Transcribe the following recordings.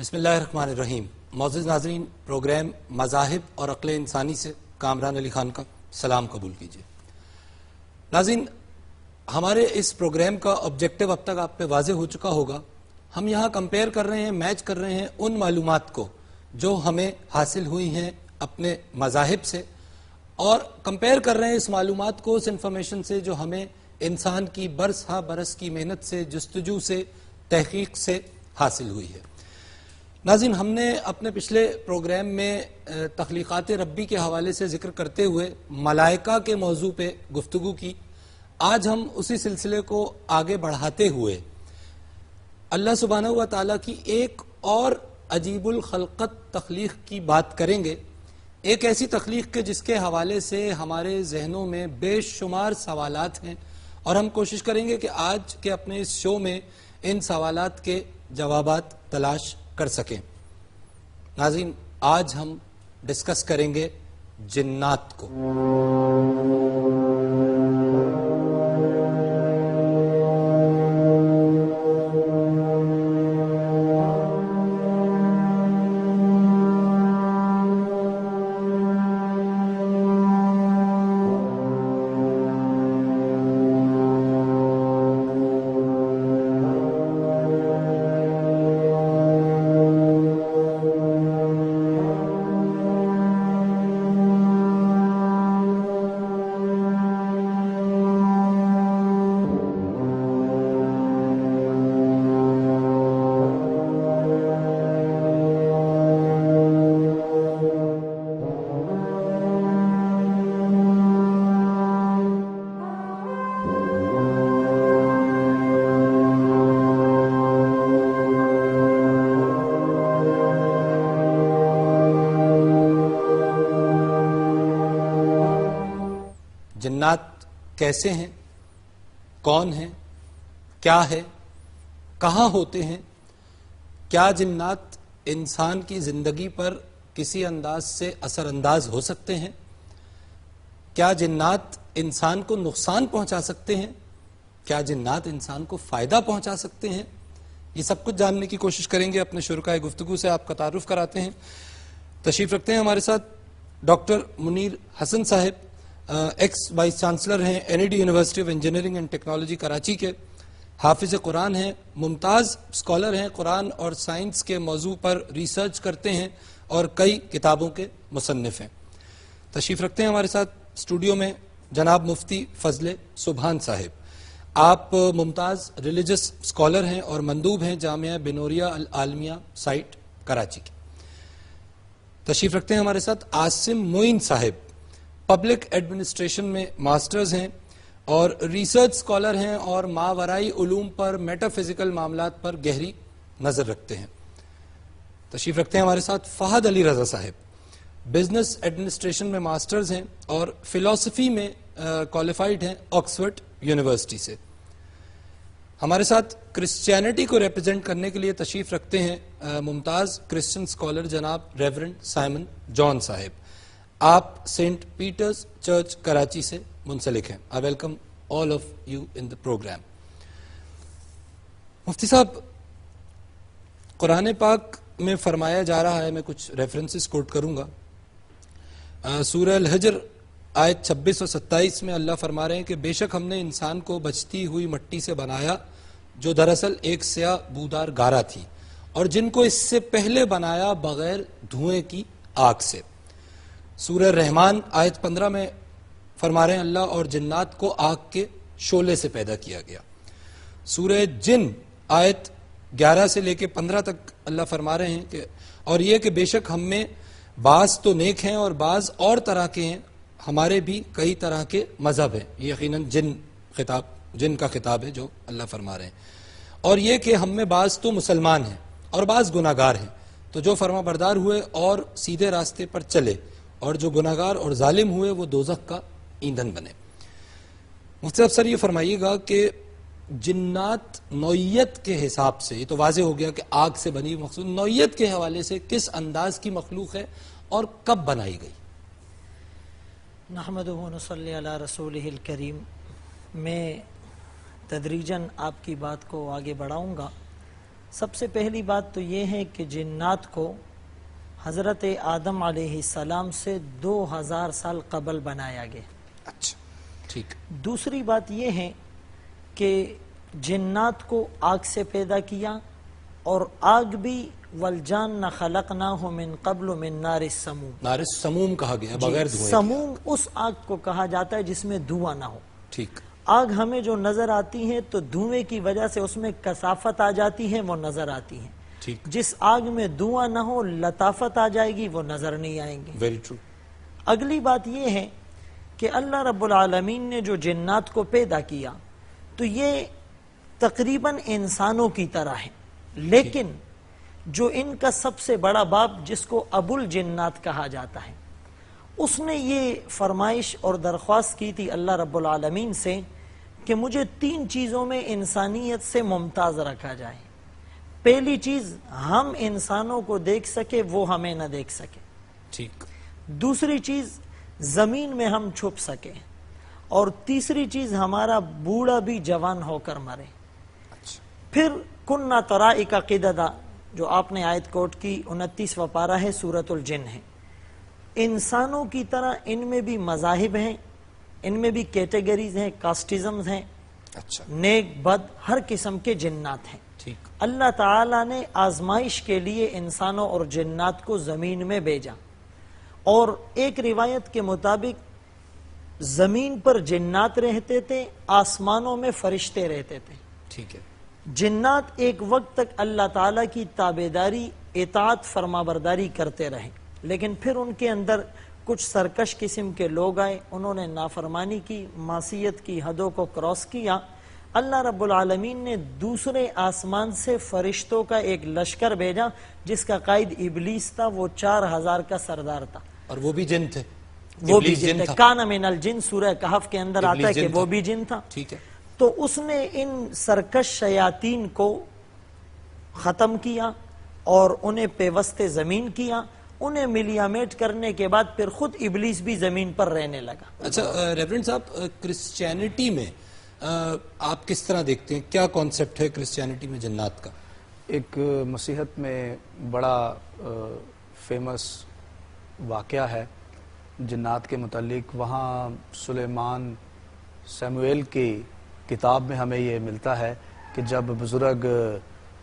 بسم اللہ الرحمن الرحیم۔ معزز ناظرین، پروگرام مذاہب اور عقل انسانی سے کامران علی خان کا سلام قبول کیجیے۔ ناظرین، ہمارے اس پروگرام کا آبجیکٹو اب تک آپ پہ واضح ہو چکا ہوگا۔ ہم یہاں کمپیئر کر رہے ہیں، میچ کر رہے ہیں ان معلومات کو جو ہمیں حاصل ہوئی ہیں اپنے مذاہب سے، اور کمپیئر کر رہے ہیں اس معلومات کو اس انفارمیشن سے جو ہمیں انسان کی برس ہا برس کی محنت سے، جستجو سے، تحقیق سے حاصل ہوئی ہے۔ ناظرین، ہم نے اپنے پچھلے پروگرام میں تخلیقات ربی کے حوالے سے ذکر کرتے ہوئے ملائکہ کے موضوع پہ گفتگو کی۔ آج ہم اسی سلسلے کو آگے بڑھاتے ہوئے اللہ سبحانہ و تعالیٰ کی ایک اور عجیب الخلقت تخلیق کی بات کریں گے، ایک ایسی تخلیق کے جس کے حوالے سے ہمارے ذہنوں میں بے شمار سوالات ہیں، اور ہم کوشش کریں گے کہ آج کے اپنے اس شو میں ان سوالات کے جوابات تلاش کر سکیں۔ ناظرین، آج ہم ڈسکس کریں گے جنات کو۔ جنات کیسے ہیں، کون ہیں، کیا ہے، کہاں ہوتے ہیں؟ کیا جنات انسان کی زندگی پر کسی انداز سے اثر انداز ہو سکتے ہیں؟ کیا جنات انسان کو نقصان پہنچا سکتے ہیں؟ کیا جنات انسان کو فائدہ پہنچا سکتے ہیں؟ یہ سب کچھ جاننے کی کوشش کریں گے۔ اپنے شرکاء گفتگو سے آپ کا تعارف کراتے ہیں۔ تشریف رکھتے ہیں ہمارے ساتھ ڈاکٹر منیر حسن صاحب، ایکس وائس چانسلر ہیں NED university of engineering and technology Karachi کے، حافظ قرآن ہیں، ممتاز اسکالر ہیں، قرآن اور سائنس کے موضوع پر ریسرچ کرتے ہیں اور کئی کتابوں کے مصنف ہیں۔ تشریف رکھتے ہیں ہمارے ساتھ اسٹوڈیو میں جناب مفتی فضل سبحان صاحب۔ آپ ممتاز ریلیجس اسکالر ہیں اور مندوب ہیں جامعہ بنوریہ العالمیہ سائٹ کراچی کی۔ تشریف رکھتے ہیں ہمارے ساتھ عاصم معین صاحب، پبلک ایڈمنسٹریشن میں ماسٹرز ہیں اور ریسرچ اسکالر ہیں اور ماورائی علوم پر، میٹا فزیکل معاملات پر گہری نظر رکھتے ہیں۔ تشریف رکھتے ہیں ہمارے ساتھ فہد علی رضا صاحب، بزنس ایڈمنسٹریشن میں ماسٹرز ہیں اور فلسفی میں کوالیفائڈ ہیں آکسفورڈ یونیورسٹی سے۔ ہمارے ساتھ کرسچینٹی کو ریپرزینٹ کرنے کے لیے تشریف رکھتے ہیں ممتاز کرسچن اسکالر جناب ریورنڈ سائمن جان صاحب۔ آپ سینٹ پیٹرز چرچ کراچی سے منسلک ہیں۔ I welcome all of you in the program۔ مفتی صاحب، قرآن پاک میں فرمایا جا رہا ہے، میں کچھ ریفرنسز کوٹ کروں گا۔ سورہ الحجر آیت 26 اور 27 میں اللہ فرما رہے ہیں کہ بے شک ہم نے انسان کو بچتی ہوئی مٹی سے بنایا جو دراصل ایک سیاہ بودار گارا تھی، اور جن کو اس سے پہلے بنایا بغیر دھوئیں کی آگ سے۔ سورہ رحمان آیت 15 میں فرما رہے ہیں اللہ اور جنات کو آگ کے شعلے سے پیدا کیا گیا۔ سورہ جن آیت 11 سے لے کے 15 تک اللہ فرما رہے ہیں کہ اور یہ کہ بے شک ہم میں بعض تو نیک ہیں اور بعض اور طرح کے ہیں، ہمارے بھی کئی طرح کے مذہب ہیں۔ یہ یقیناً جن کا خطاب ہے جو اللہ فرما رہے ہیں۔ اور یہ کہ ہم میں بعض تو مسلمان ہیں اور بعض گناہ گار ہیں، تو جو فرما بردار ہوئے اور سیدھے راستے پر چلے، اور جو گناہگار اور ظالم ہوئے وہ دوزخ کا ایندھن بنے۔ مفتی صاحب سر یہ فرمائیے گا کہ جنات نوعیت کے حساب سے، یہ تو واضح ہو گیا کہ آگ سے بنی مخلوق، نوعیت کے حوالے سے کس انداز کی مخلوق ہے اور کب بنائی گئی؟ نحمدہ و نصلی علی رسولہ الکریم۔ میں تدریجاً آپ کی بات کو آگے بڑھاؤں گا۔ سب سے پہلی بات تو یہ ہے کہ جنات کو حضرت آدم علیہ السلام سے 2000 سال قبل بنایا گیا. اچھا ٹھیک. دوسری بات یہ ہے کہ جنات کو آگ سے پیدا کیا, اور آگ بھی والجان خلقناہ من قبل من نار السموم. نار السموم کہا گیا بغیر دھوئیں. سموم اس آگ کو کہا جاتا ہے جس میں دھواں نہ ہو. ٹھیک. آگ ہمیں جو نظر آتی ہے تو دھوئیں کی وجہ سے اس میں کثافت آ جاتی ہے, وہ نظر آتی ہے. ٹھیک. جس آگ میں دھواں نہ ہو لطافت آ جائے گی, وہ نظر نہیں آئیں گے. Very true. اگلی بات یہ ہے کہ اللہ رب العالمین نے جو جنات کو پیدا کیا تو یہ تقریباً انسانوں کی طرح ہے, لیکن جو ان کا سب سے بڑا باپ جس کو ابو الجنات کہا جاتا ہے, اس نے یہ فرمائش اور درخواست کی تھی اللہ رب العالمین سے کہ مجھے 3 چیزوں میں انسانیت سے ممتاز رکھا جائے. پہلی چیز, ہم انسانوں کو دیکھ سکے وہ ہمیں نہ دیکھ سکے. ٹھیک. دوسری چیز, زمین میں ہم چھپ سکے. اور تیسری چیز, ہمارا بوڑھا بھی جوان ہو کر مرے. پھر کننا طرائق قددا, جو آپ نے آیت کوٹ کی 29واں پارہ ہے, سورۃ الجن ہے. انسانوں کی طرح ان میں بھی مذاہب ہیں, ان میں بھی کیٹیگریز ہیں, کاسٹزمز ہیں. اچھا. نیک بد ہر قسم کے جنات ہیں. ٹھیک. اللہ تعالیٰ نے آزمائش کے لیے انسانوں اور جنات کو زمین میں بھیجا, اور ایک روایت کے مطابق زمین پر جنات رہتے تھے, آسمانوں میں فرشتے رہتے تھے. ٹھیک ہے. جنات ایک وقت تک اللہ تعالیٰ کی تابعداری, اطاعت, فرمانبرداری کرتے رہے, لیکن پھر ان کے اندر کچھ سرکش قسم کے لوگ آئے, انہوں نے نافرمانی کی, معصیت کی حدوں کو کراس کیا. اللہ رب العالمین نے دوسرے آسمان سے فرشتوں کا ایک لشکر بھیجا جس کا قائد ابلیس تھا. وہ 4000 کا سردار تھا, اور وہ بھی جن تھے. وہ بھی جن تھے. کان من الجن, سورہ کہف کے اندر آتا ہے کہ وہ بھی جن تھا. ٹھیک ہے. تو اس نے ان سرکش شیاطین کو ختم کیا اور انہیں پیوست زمین کیا. انہیں ملیامیٹ کرنے کے بعد پھر خود ابلیس بھی زمین پر رہنے لگا. اچھا ریورنڈ صاحب, کرسچینٹی میں آپ کس طرح دیکھتے ہیں, کیا کانسیپٹ ہے کرسچینٹی میں جنات کا؟ ایک مسیحت میں بڑا فیمس واقعہ ہے جنات کے متعلق. وہاں سلیمان سیموئیل کی کتاب میں ہمیں یہ ملتا ہے کہ جب بزرگ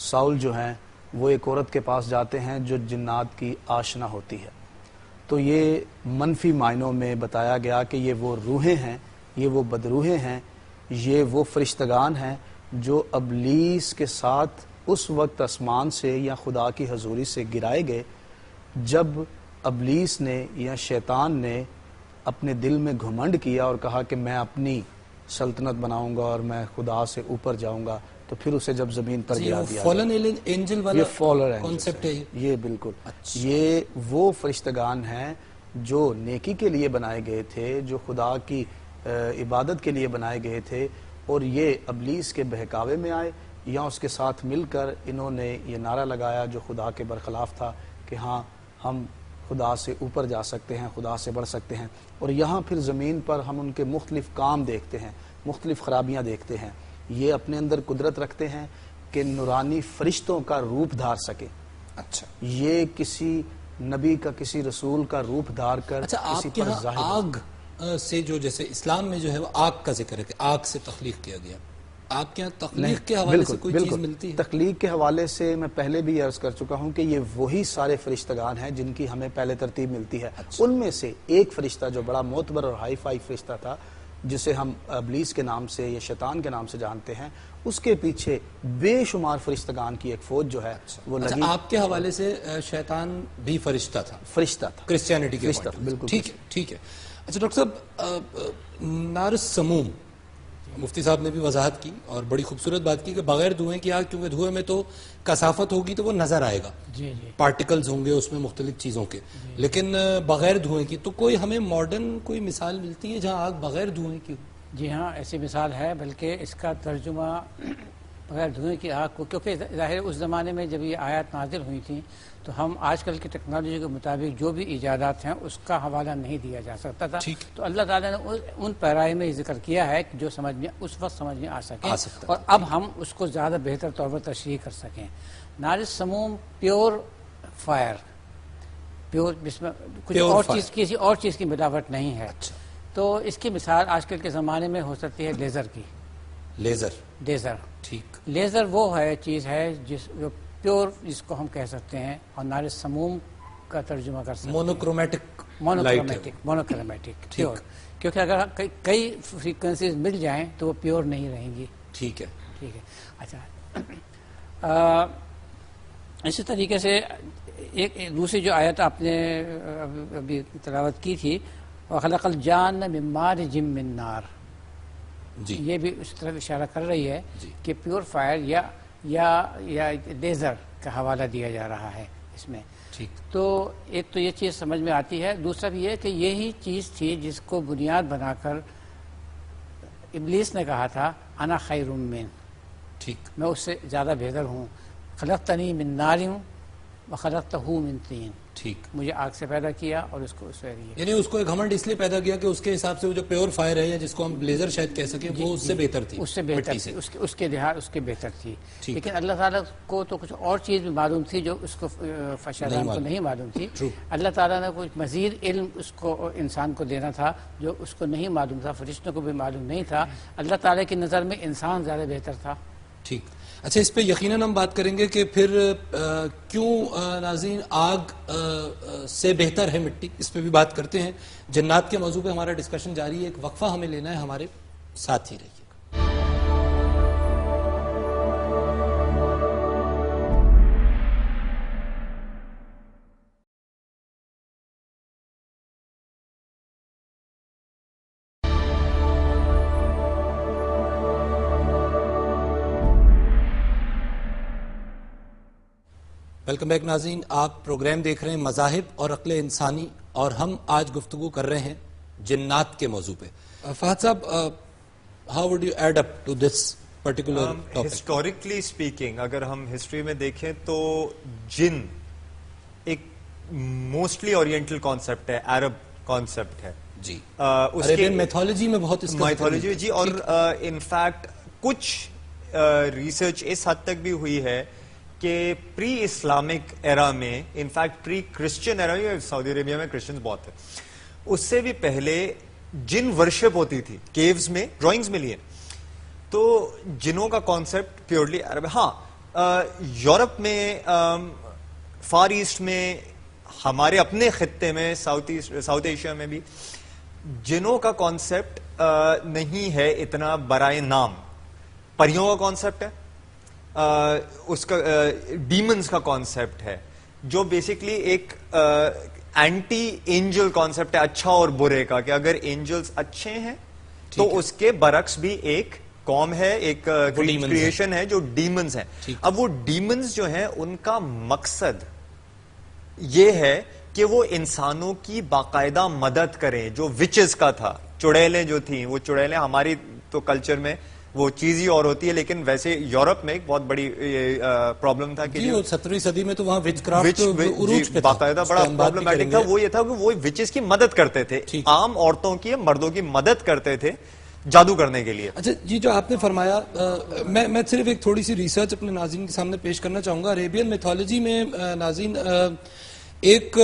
ساؤل جو ہیں وہ ایک عورت کے پاس جاتے ہیں جو جنات کی آشنا ہوتی ہے, تو یہ منفی معنوں میں بتایا گیا کہ یہ وہ روحیں ہیں, یہ وہ بدروحیں ہیں, یہ وہ فرشتگان ہیں جو ابلیس کے ساتھ اس وقت آسمان سے یا خدا کی حضوری سے گرائے گئے جب ابلیس نے یا شیطان نے اپنے دل میں گھمنڈ کیا اور کہا کہ میں اپنی سلطنت بناؤں گا اور میں خدا سے اوپر جاؤں گا, تو پھر اسے جب زمین پر گرا دیا. فالن اینجل والا یہ فالر کانسیپٹ ہے یہ بالکل. یہ وہ فرشتگان ہیں جو نیکی کے لیے بنائے گئے تھے, جو خدا کی عبادت کے لیے بنائے گئے تھے, اور یہ ابلیس کے بہکاوے میں آئے یا اس کے ساتھ مل کر انہوں نے یہ نعرہ لگایا جو خدا کے برخلاف تھا کہ ہاں ہم خدا سے اوپر جا سکتے ہیں, خدا سے بڑھ سکتے ہیں. اور یہاں پھر زمین پر ہم ان کے مختلف کام دیکھتے ہیں, مختلف خرابیاں دیکھتے ہیں. یہ اپنے اندر قدرت رکھتے ہیں کہ نورانی فرشتوں کا روپ دھار سکے. اچھا. یہ کسی نبی کا, کسی رسول کا روپ دھار کر کسی پر ظاہر. آگ سے جو جیسے اسلام میں جو ہے وہ آگ کا ذکر ہے کہ آگ سے تخلیق کیا گیا, آپ کے یہاں تخلیق کے حوالے سے کوئی چیز ملتی ہے؟ تخلیق کے حوالے سے میں پہلے بھی عرض کر چکا ہوں کہ یہ وہی سارے فرشتگان ہیں جن کی ہمیں پہلے ترتیب ملتی ہے. ان میں سے ایک فرشتہ جو بڑا معتبر اور ہائی فائی فرشتہ تھا, جسے ہم ابلیس کے نام سے یا شیطان کے نام سے جانتے ہیں, اس کے پیچھے بے شمار فرشتگان کی ایک فوج جو ہے وہ لگی. آپ کے حوالے سے شیطان بھی فرشتہ تھا؟ فرشتہ تھا کرسچینٹی کے فرشتہ, بالکل. ٹھیک ہے. اچھا ڈاکٹر صاحب, نار السموم مفتی صاحب نے بھی وضاحت کی اور بڑی خوبصورت بات کی کہ بغیر دھوئیں کی آگ, کیونکہ دھوئیں میں تو کثافت ہوگی تو وہ نظر آئے گا, پارٹیکلز ہوں گے اس میں مختلف چیزوں کے, لیکن بغیر دھوئیں کی تو کوئی ہمیں ماڈرن کوئی مثال ملتی ہے جہاں آگ بغیر دھوئیں کی ہو؟ جی ہاں, ایسی مثال ہے, بلکہ اس کا ترجمہ بغیر دھوئیں کی آگ کو، کیونکہ ظاہر اس زمانے میں جب یہ آیات نازل ہوئی تھیں تو ہم آج کل کی ٹیکنالوجی کے مطابق جو بھی ایجادات ہیں اس کا حوالہ نہیں دیا جا سکتا تھا. تو اللہ تعالیٰ نے ان پیرائے میں ذکر کیا ہے کہ جو سمجھ میں اس وقت سمجھ میں آ سکے اور اب ہم اس کو زیادہ بہتر طور پر تشریح کر سکیں. نار السموم پیور فائر، پیور، جس میں کچھ اور چیز، کسی اور چیز کی ملاوٹ نہیں ہے. تو اس کی مثال آج کل کے زمانے میں ہو سکتی ہے لیزر کی. لیزر ٹھیک. لیزر وہ ہے چیز ہے جس جو پیور، جس کو ہم کہہ سکتے ہیں، اور نار السموم کا ترجمہ کر سکتے ہیں مونوکرومیٹک پیور، کیونکہ اگر کئی فریکوینسیز مل جائیں تو وہ پیور نہیں رہیں گی. ٹھیک ہے. اچھا، اسی طریقے سے ایک دوسری جو آیت آپ نے ابھی تلاوت کی تھی، وَخَلَقَ الْجَانَّ مِن مَارِجٍ مِّن نَارٍ، یہ بھی اس طرف اشارہ کر رہی ہے کہ پیور فائر یا لیزر کا حوالہ دیا جا رہا ہے اس میں. تو ایک تو یہ چیز سمجھ میں آتی ہے. دوسرا بھی یہ کہ یہی چیز تھی جس کو بنیاد بنا کر ابلیس نے کہا تھا انا خیر من، میں اس سے زیادہ بہتر ہوں. خلقتنی من نار وخلقتہ من طین، مجھے آگ سے پیدا کیا اور اس کو اس سے دیا. یعنی اس کو ایک گھمنڈ اس لیے پیدا کیا کہ اس کے حساب سے وہ جو پیور فائر ہے یا جس کو ہم لیزر شاید کہہ سکیں وہ اس سے بہتر تھی، اس سے بہتر تھی، اس کے لحاظ اس کے بہتر تھی. لیکن اللہ تعالیٰ کو تو کچھ اور چیز بھی معلوم تھی جو اس کو شیطان کو نہیں معلوم تھی. اللہ تعالیٰ نے کچھ مزید علم اس کو انسان کو دینا تھا جو اس کو نہیں معلوم تھا، فرشتوں کو بھی معلوم نہیں تھا. اللہ تعالیٰ کی نظر میں انسان زیادہ بہتر تھا. ٹھیک. اچھا، اس پہ یقیناً ہم بات کریں گے کہ پھر کیوں ناظرین آگ سے بہتر ہے مٹی، اس پہ بھی بات کرتے ہیں. جنات کے موضوع پہ ہمارا ڈسکشن جاری ہے. ایک وقفہ ہمیں لینا ہے، ہمارے ساتھ ہی رہیے. ویلکم بیک ناظرین، آپ پروگرام دیکھ رہے ہیں مذاہب اور عقل انسانی، اور ہم آج گفتگو کر رہے ہیں جنات کے موضوع پہ. فہد صاحب، how would you add up to this particular topic? Historically speaking اگر ہم ہسٹری میں دیکھیں تو جن ایک موسٹلی اورینٹل کانسیپٹ ہے، عرب کانسیپٹ ہے. جی، عربین میتھولوجی میں بہت اس کا میتھولوجی. جی، اور انفیکٹ کچھ ریسرچ اس حد تک بھی ہوئی ہے کہ پری اسلامک ایرا میں، انفیکٹ پری کرسچن ایرا میں، سعودی عربیہ میں کرسچنز بہت تھے، اس سے بھی پہلے جن ورشپ ہوتی تھی کیوز میں، ڈرائنگز میں لیے. تو جنوں کا کانسیپٹ پیورلی عرب. ہاں، یورپ میں، فار ایسٹ میں، ہمارے اپنے خطے میں، ساؤتھ ایشیا میں بھی جنوں کا کانسیپٹ نہیں ہے اتنا برائے نام. پریوں کا کانسیپٹ ہے، اس کا ڈیمنز کا کانسیپٹ ہے، جو بیسکلی ایک اینٹی اینجل کانسیپٹ ہے، اچھا اور برے کا، کہ اگر اینجلز اچھے ہیں تو اس کے برعکس بھی ایک قوم ہے، ایک کریشن ہے جو ڈیمنز ہیں. اب وہ ڈیمنز جو ہیں ان کا مقصد یہ ہے کہ وہ انسانوں کی باقاعدہ مدد کریں. جو وچز کا تھا، چڑیلیں جو تھیں، وہ چڑیلیں ہماری تو کلچر میں وہ چیز ہی اور ہوتی ہے، لیکن ویسے یورپ میں ایک بہت بڑی پرابلم تھا کہ 17ویں صدی میں تو وہاں وچ کرافٹ عروج پہ تھا، باقاعدہ بڑا پرابلمٹک تھا. وہ یہ تھا کہ وہ وچز کی مدد کرتے تھے، عام عورتوں کی، مردوں کی مدد کرتے تھے جادو کرنے کے لیے. اچھا جی، جو آپ نے فرمایا، میں صرف ایک تھوڑی سی ریسرچ اپنے ناظرین کے سامنے پیش کرنا چاہوں گا. عربین میتھولوجی میں ناظرین ایک